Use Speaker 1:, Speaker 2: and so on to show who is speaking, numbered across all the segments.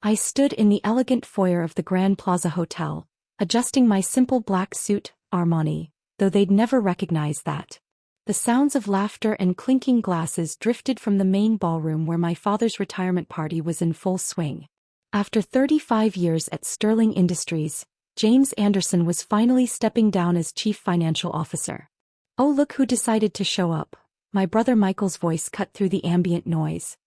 Speaker 1: I stood in the elegant foyer of the Grand Plaza Hotel, adjusting my simple black suit, Armani, though they'd never recognize that. The sounds of laughter and clinking glasses drifted from the main ballroom where my father's retirement party was in full swing. After 35 years at Sterling Industries, James Anderson was finally stepping down as chief financial officer. "Oh, look who decided to show up," my brother Michael's voice cut through the ambient noise.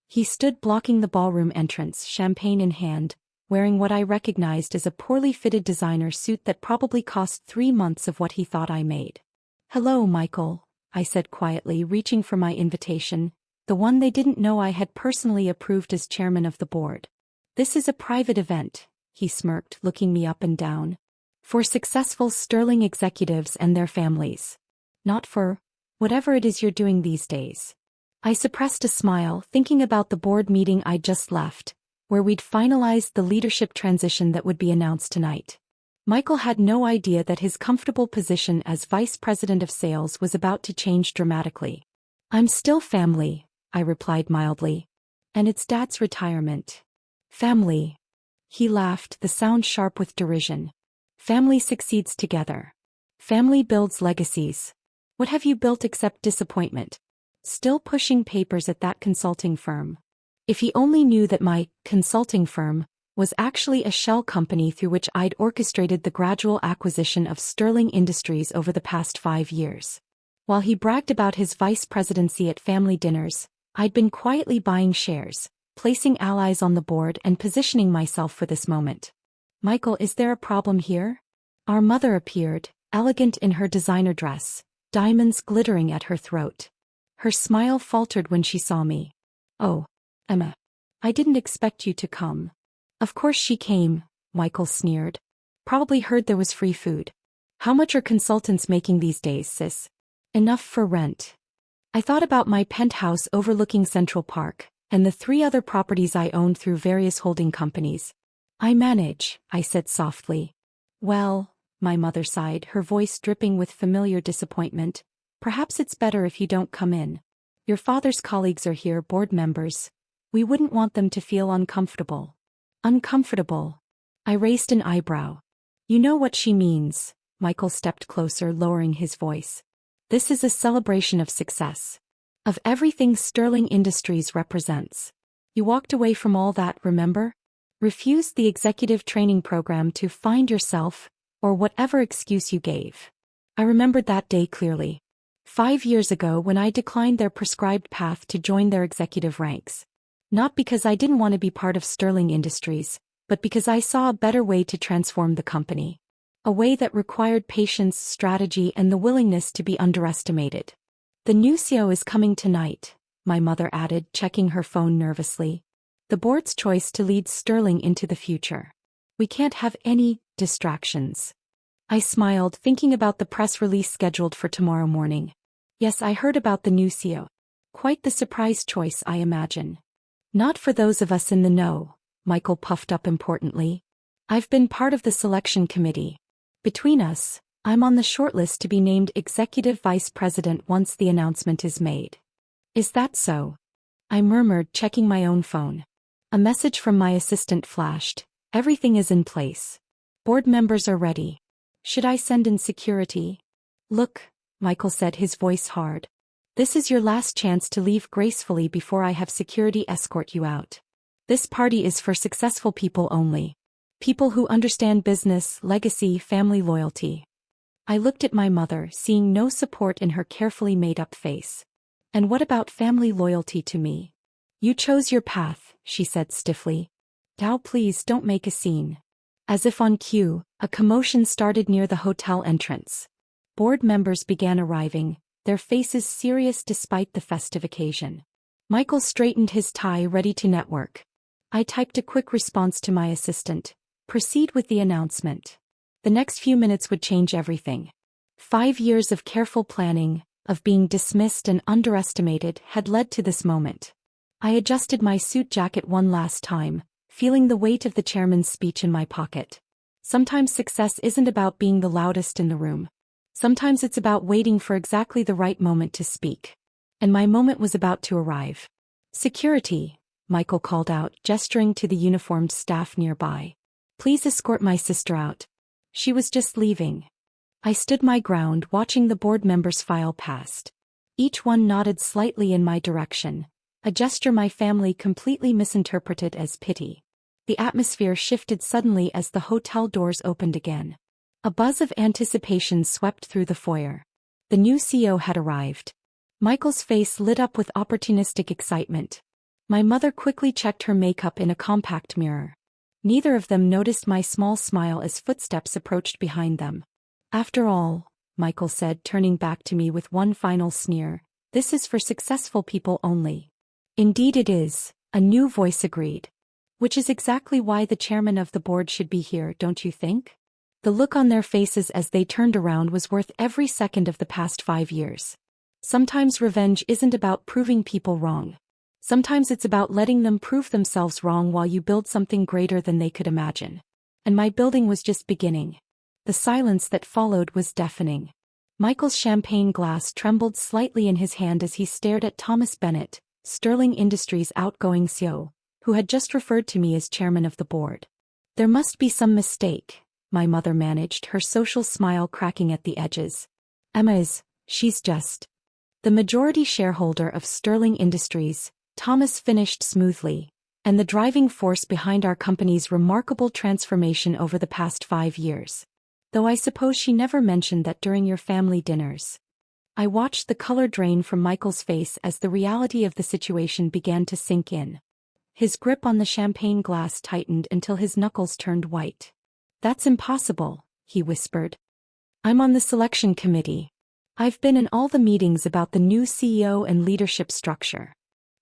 Speaker 1: He stood blocking the ballroom entrance, champagne in hand, wearing what I recognized as a poorly fitted designer suit that probably cost 3 months of what he thought I made. "Hello, Michael," I said quietly, reaching for my invitation, the one they didn't know I had personally approved as chairman of the board. "This is a private event," he smirked, looking me up and down. "For successful Sterling executives and their families. Not for whatever it is you're doing these days." I suppressed a smile, thinking about the board meeting I'd just left, where we'd finalized the leadership transition that would be announced tonight. Michael had no idea that his comfortable position as vice president of sales was about to change dramatically. "I'm still family," I replied mildly. "And it's Dad's retirement." "Family." He laughed, the sound sharp with derision. "Family succeeds together. Family builds legacies. What have you built except disappointment? Still pushing papers at that consulting firm." If he only knew that my consulting firm was actually a shell company through which I'd orchestrated the gradual acquisition of Sterling Industries over the past 5 years. While he bragged about his vice presidency at family dinners, I'd been quietly buying shares, placing allies on the board and positioning myself for this moment. "Michael, is there a problem here?" Our mother appeared, elegant in her designer dress, diamonds glittering at her throat. Her smile faltered when she saw me. "Oh, Emma. I didn't expect you to come." "Of course she came," Michael sneered. "Probably heard there was free food. How much are consultants making these days, sis?" "Enough for rent." I thought about my penthouse overlooking Central Park, and the 3 other properties I owned through various holding companies. "I manage," I said softly. "Well," my mother sighed, her voice dripping with familiar disappointment, "perhaps it's better if you don't come in. Your father's colleagues are here, board members. We wouldn't want them to feel uncomfortable." "Uncomfortable?" I raised an eyebrow. "You know what she means." Michael stepped closer, lowering his voice. "This is a celebration of success. Of everything Sterling Industries represents. You walked away from all that, remember? Refused the executive training program to find yourself, or whatever excuse you gave. I remembered that day clearly. 5 years ago when I declined their prescribed path to join their executive ranks. Not because I didn't want to be part of Sterling Industries, but because I saw a better way to transform the company. A way that required patience, strategy, and the willingness to be underestimated. "The new CEO is coming tonight," my mother added, checking her phone nervously. "The board's choice to lead Sterling into the future. We can't have any distractions." I smiled, thinking about the press release scheduled for tomorrow morning. "Yes, I heard about the new CEO. Quite the surprise choice, I imagine." "Not for those of us in the know," Michael puffed up importantly. "I've been part of the selection committee. Between us, I'm on the shortlist to be named executive vice president once the announcement is made." "Is that so?" I murmured, checking my own phone. A message from my assistant flashed. "Everything is in place. Board members are ready. Should I send in security?" "Look," Michael said, his voice hard. "This is your last chance to leave gracefully before I have security escort you out. This party is for successful people only. People who understand business, legacy, family loyalty." I looked at my mother, seeing no support in her carefully made-up face. "And what about family loyalty to me?" "You chose your path," she said stiffly. "Now please don't make a scene." As if on cue, a commotion started near the hotel entrance. Board members began arriving, their faces serious despite the festive occasion. Michael straightened his tie, ready to network. I typed a quick response to my assistant. "Proceed with the announcement." The next few minutes would change everything. 5 years of careful planning, of being dismissed and underestimated, had led to this moment. I adjusted my suit jacket one last time, feeling the weight of the chairman's speech in my pocket. Sometimes success isn't about being the loudest in the room. Sometimes it's about waiting for exactly the right moment to speak. And my moment was about to arrive. "Security," Michael called out, gesturing to the uniformed staff nearby. Please escort my sister out. She was just leaving. I stood my ground, watching the board members file past. Each one nodded slightly in my direction, a gesture my family completely misinterpreted as pity. The atmosphere shifted suddenly as the hotel doors opened again. A buzz of anticipation swept through the foyer. The new CEO had arrived. Michael's face lit up with opportunistic excitement. My mother quickly checked her makeup in a compact mirror. Neither of them noticed my small smile as footsteps approached behind them. After all, Michael said, turning back to me with one final sneer, this is for successful people only. Indeed it is, a new voice agreed. Which is exactly why the chairman of the board should be here, don't you think? The look on their faces as they turned around was worth every second of the past 5 years. Sometimes revenge isn't about proving people wrong. Sometimes it's about letting them prove themselves wrong while you build something greater than they could imagine. And my building was just beginning. The silence that followed was deafening. Michael's champagne glass trembled slightly in his hand as he stared at Thomas Bennett, Sterling Industries' outgoing CEO, who had just referred to me as chairman of the board. There must be some mistake, my mother managed, her social smile cracking at the edges. She's just the majority shareholder of Sterling Industries, Thomas finished smoothly, and the driving force behind our company's remarkable transformation over the past 5 years. Though I suppose she never mentioned that during your family dinners. I watched the color drain from Michael's face as the reality of the situation began to sink in. His grip on the champagne glass tightened until his knuckles turned white. That's impossible, he whispered. I'm on the selection committee. I've been in all the meetings about the new CEO and leadership structure.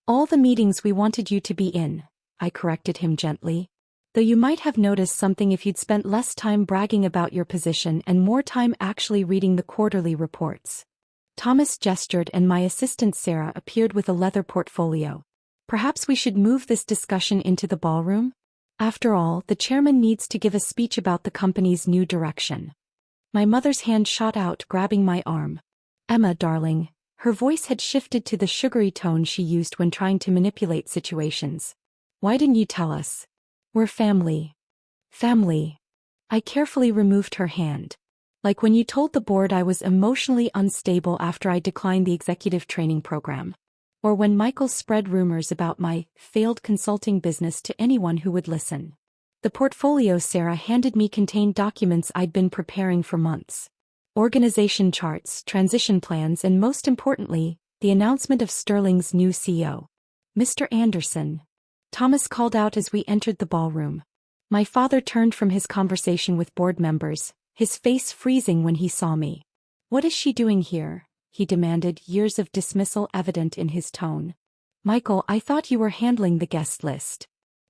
Speaker 1: All the meetings we wanted you to be in, I corrected him gently. Though you might have noticed something if you'd spent less time bragging about your position and more time actually reading the quarterly reports. Thomas gestured and my assistant Sarah appeared with a leather portfolio. Perhaps we should move this discussion into the ballroom? After all, the chairman needs to give a speech about the company's new direction. My mother's hand shot out, grabbing my arm. Emma, darling. Her voice had shifted to the sugary tone she used when trying to manipulate situations. Why didn't you tell us? We're family. Family. I carefully removed her hand. Like when you told the board I was emotionally unstable after I declined the executive training program. Or when Michael spread rumors about my failed consulting business to anyone who would listen. The portfolio Sarah handed me contained documents I'd been preparing for months. Organization charts, transition plans, and most importantly, the announcement of Sterling's new CEO. Mr. Anderson. Thomas called out as we entered the ballroom. My father turned from his conversation with board members, his face freezing when he saw me. What is she doing here? He demanded, years of dismissal evident in his tone. Michael, I thought you were handling the guest list.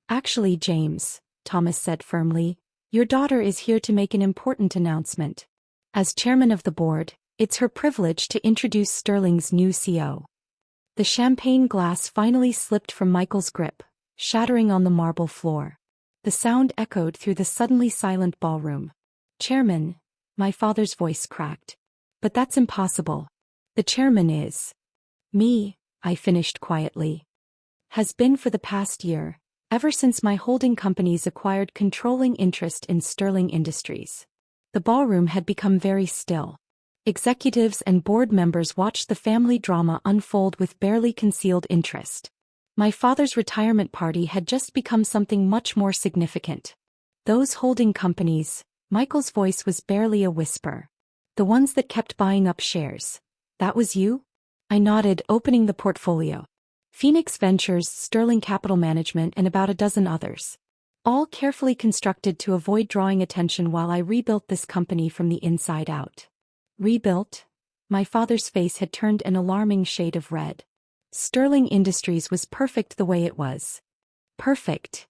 Speaker 1: Actually, James, Thomas said firmly, your daughter is here to make an important announcement. As chairman of the board, it's her privilege to introduce Sterling's new CEO. The champagne glass finally slipped from Michael's grip, shattering on the marble floor. The sound echoed through the suddenly silent ballroom. Chairman, my father's voice cracked. But that's impossible. The chairman is. Me, I finished quietly. Has been for the past year, ever since my holding companies acquired controlling interest in Sterling Industries. The ballroom had become very still. Executives and board members watched the family drama unfold with barely concealed interest. My father's retirement party had just become something much more significant. Those holding companies, Michael's voice was barely a whisper. The ones that kept buying up shares. That was you? I nodded, opening the portfolio. Phoenix Ventures, Sterling Capital Management, and about a dozen others. All carefully constructed to avoid drawing attention while I rebuilt this company from the inside out. Rebuilt? My father's face had turned an alarming shade of red. Sterling Industries was perfect the way it was. Perfect.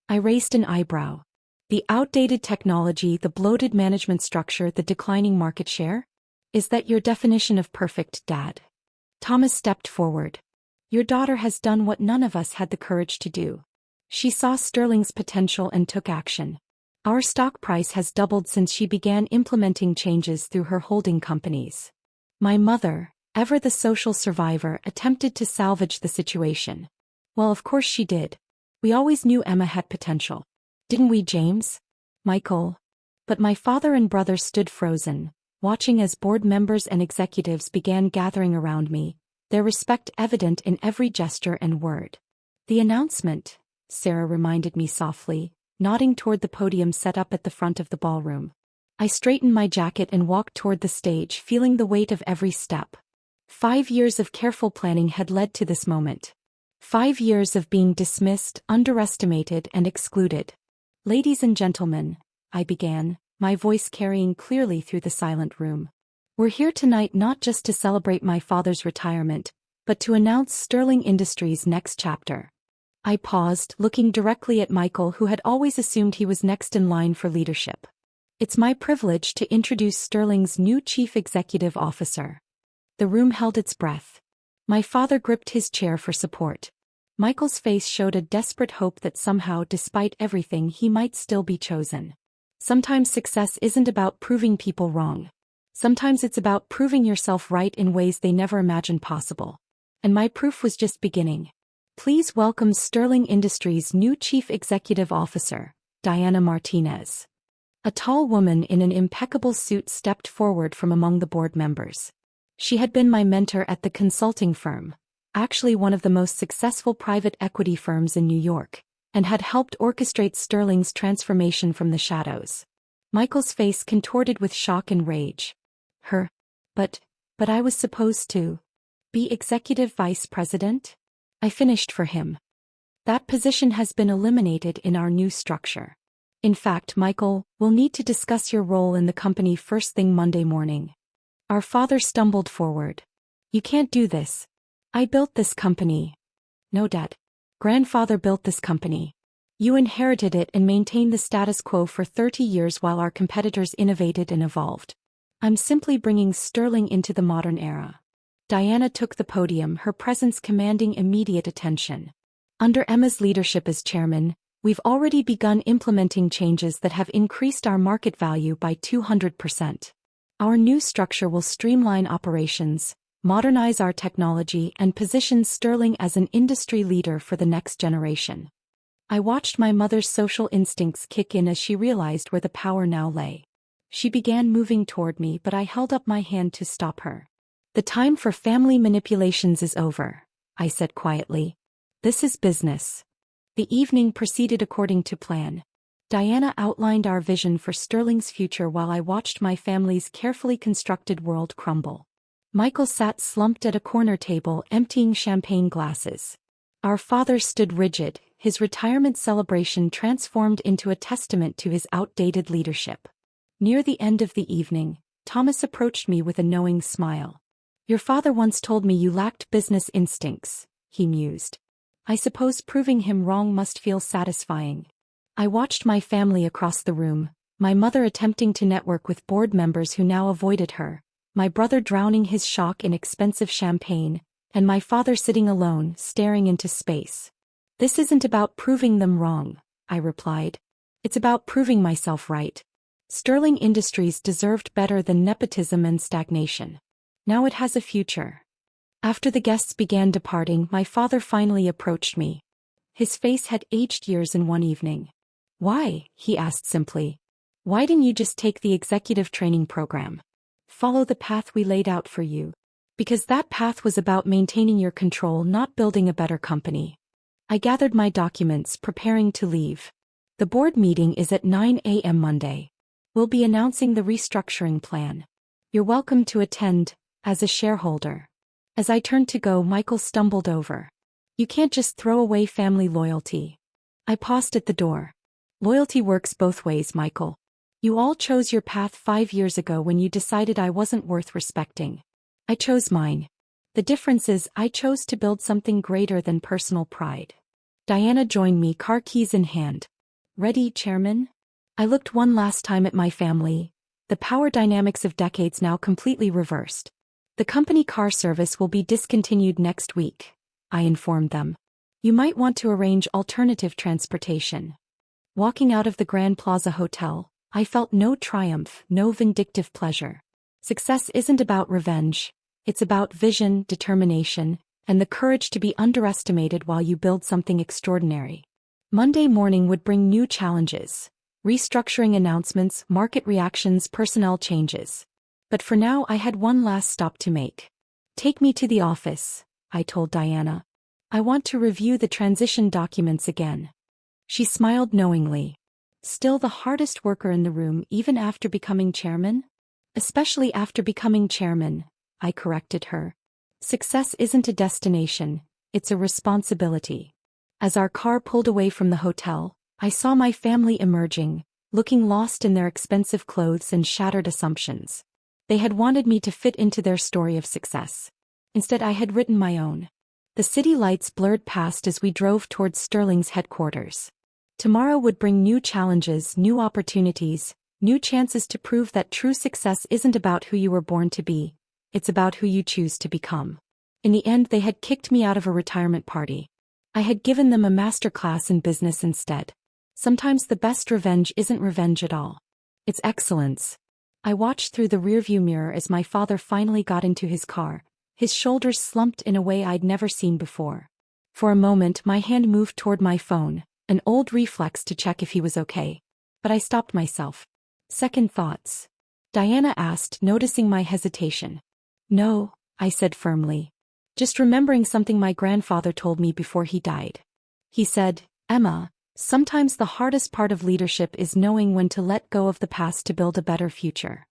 Speaker 1: I raised an eyebrow. The outdated technology, the bloated management structure, the declining market share? Is that your definition of perfect, Dad? Thomas stepped forward. Your daughter has done what none of us had the courage to do. She saw Sterling's potential and took action. Our stock price has doubled since she began implementing changes through her holding companies. My mother, ever the social survivor, attempted to salvage the situation. Well, of course she did. We always knew Emma had potential. Didn't we, James? Michael? But my father and brother stood frozen, watching as board members and executives began gathering around me, their respect evident in every gesture and word. The announcement, Sarah reminded me softly, nodding toward the podium set up at the front of the ballroom. I straightened my jacket and walked toward the stage, feeling the weight of every step. 5 years of careful planning had led to this moment. 5 years of being dismissed, underestimated, and excluded. Ladies and gentlemen, I began, my voice carrying clearly through the silent room. We're here tonight not just to celebrate my father's retirement, but to announce Sterling Industries' next chapter. I paused, looking directly at Michael, who had always assumed he was next in line for leadership. It's my privilege to introduce Sterling's new Chief Executive Officer. The room held its breath. My father gripped his chair for support. Michael's face showed a desperate hope that somehow, despite everything, he might still be chosen. Sometimes success isn't about proving people wrong. Sometimes it's about proving yourself right in ways they never imagined possible. And my proof was just beginning. Please welcome Sterling Industries' new Chief Executive Officer, Diana Martinez. A tall woman in an impeccable suit stepped forward from among the board members. She had been my mentor at the consulting firm, actually one of the most successful private equity firms in New York, and had helped orchestrate Sterling's transformation from the shadows. Michael's face contorted with shock and rage. Her? But I was supposed to be executive vice president? I finished for him. That position has been eliminated in our new structure. In fact, Michael, we'll need to discuss your role in the company first thing Monday morning. Our father stumbled forward. You can't do this. I built this company. No, Dad. Grandfather built this company. You inherited it and maintained the status quo for 30 years while our competitors innovated and evolved. I'm simply bringing Sterling into the modern era. Diana took the podium, her presence commanding immediate attention. Under Emma's leadership as chairman, we've already begun implementing changes that have increased our market value by 200%. Our new structure will streamline operations, modernize our technology, and position Sterling as an industry leader for the next generation. I watched my mother's social instincts kick in as she realized where the power now lay. She began moving toward me, but I held up my hand to stop her. The time for family manipulations is over, I said quietly. This is business. The evening proceeded according to plan. Diana outlined our vision for Sterling's future while I watched my family's carefully constructed world crumble. Michael sat slumped at a corner table, emptying champagne glasses. Our father stood rigid, his retirement celebration transformed into a testament to his outdated leadership. Near the end of the evening, Thomas approached me with a knowing smile. Your father once told me you lacked business instincts, he mused. I suppose proving him wrong must feel satisfying. I watched my family across the room, my mother attempting to network with board members who now avoided her, my brother drowning his shock in expensive champagne, and my father sitting alone, staring into space. This isn't about proving them wrong, I replied. It's about proving myself right. Sterling Industries deserved better than nepotism and stagnation. Now it has a future. After the guests began departing, my father finally approached me. His face had aged years in one evening. Why? He asked simply. Why didn't you just take the executive training program? Follow the path we laid out for you. Because that path was about maintaining your control, not building a better company. I gathered my documents, preparing to leave. The board meeting is at 9 a.m. Monday. We'll be announcing the restructuring plan. You're welcome to attend, as a shareholder. As I turned to go, Michael stumbled over. You can't just throw away family loyalty. I paused at the door. Loyalty works both ways, Michael. You all chose your path 5 years ago when you decided I wasn't worth respecting. I chose mine. The difference is I chose to build something greater than personal pride. Diana joined me, car keys in hand. Ready, Chairman? I looked one last time at my family. The power dynamics of decades now completely reversed. The company car service will be discontinued next week, I informed them. You might want to arrange alternative transportation. Walking out of the Grand Plaza Hotel, I felt no triumph, no vindictive pleasure. Success isn't about revenge. It's about vision, determination, and the courage to be underestimated while you build something extraordinary. Monday morning would bring new challenges, restructuring announcements, market reactions, personnel changes. But for now I had one last stop to make. Take me to the office, I told Diana. I want to review the transition documents again. She smiled knowingly. Still the hardest worker in the room even after becoming chairman? Especially after becoming chairman, I corrected her. Success isn't a destination, it's a responsibility. As our car pulled away from the hotel, I saw my family emerging, looking lost in their expensive clothes and shattered assumptions. They had wanted me to fit into their story of success. Instead I had written my own. The city lights blurred past as we drove towards Sterling's headquarters. Tomorrow would bring new challenges, new opportunities, new chances to prove that true success isn't about who you were born to be, it's about who you choose to become. In the end they had kicked me out of a retirement party. I had given them a master class in business instead. Sometimes the best revenge isn't revenge at all. It's excellence. I watched through the rearview mirror as my father finally got into his car, his shoulders slumped in a way I'd never seen before. For a moment my hand moved toward my phone, an old reflex to check if he was okay. But I stopped myself. Second thoughts? Diana asked, noticing my hesitation. No, I said firmly. Just remembering something my grandfather told me before he died. He said, Emma, sometimes the hardest part of leadership is knowing when to let go of the past to build a better future.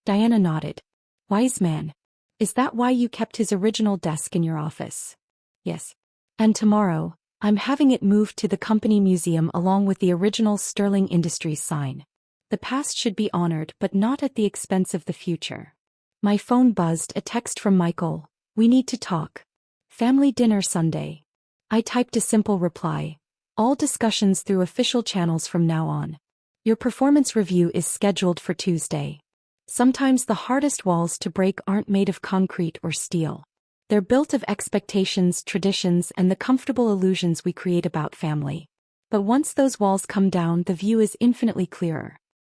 Speaker 1: Diana nodded. Wise man. Is that why you kept his original desk in your office? Yes. And tomorrow, I'm having it moved to the company museum along with the original Sterling Industries sign. The past should be honored but not at the expense of the future. My phone buzzed, a text from Michael. We need to talk. Family dinner Sunday. I typed a simple reply. All discussions through official channels from now on. Your performance review is scheduled for Tuesday. Sometimes the hardest walls to break aren't made of concrete or steel. They're built of expectations, traditions, and the comfortable illusions we create about family. But once those walls come down, the view is infinitely clearer.